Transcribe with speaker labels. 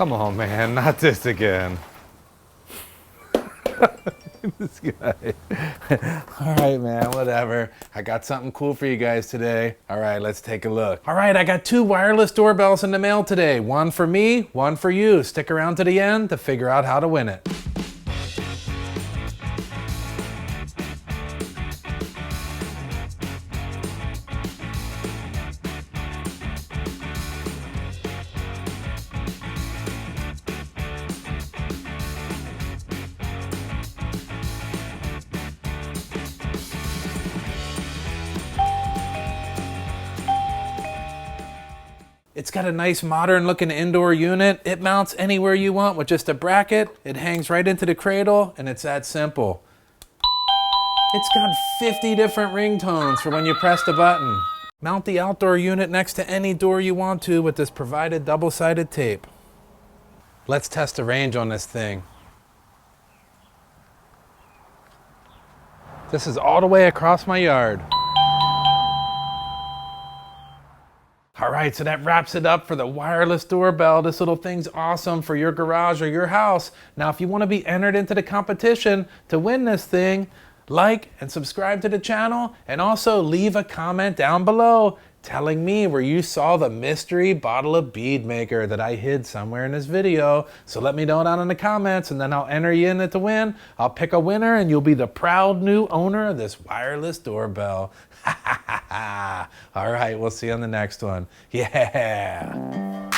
Speaker 1: Come on, man, not this again. This guy. All right, man, whatever. I got something cool for you guys today. All right, let's take a look. All right, I got 2 wireless doorbells in the mail today. One for me, one for you. Stick around to the end to figure out how to win it. It's got a nice modern looking indoor unit. It mounts anywhere you want with just a bracket. It hangs right into the cradle, and it's that simple. It's got 50 different ringtones for when you press the button. Mount the outdoor unit next to any door you want to with this provided double-sided tape. Let's test the range on this thing. This is all the way across my yard. All right, so that wraps it up for the wireless doorbell. This little thing's awesome for your garage or your house. Now, if you want to be entered into the competition to win this thing, like and subscribe to the channel, and also leave a comment down below telling me where you saw the mystery bottle of bead maker that I hid somewhere in this video. So let me know down in the comments, and then I'll enter you in it to win. I'll pick a winner, and you'll be the proud new owner of this wireless doorbell. All right, we'll see you on the next one. Yeah.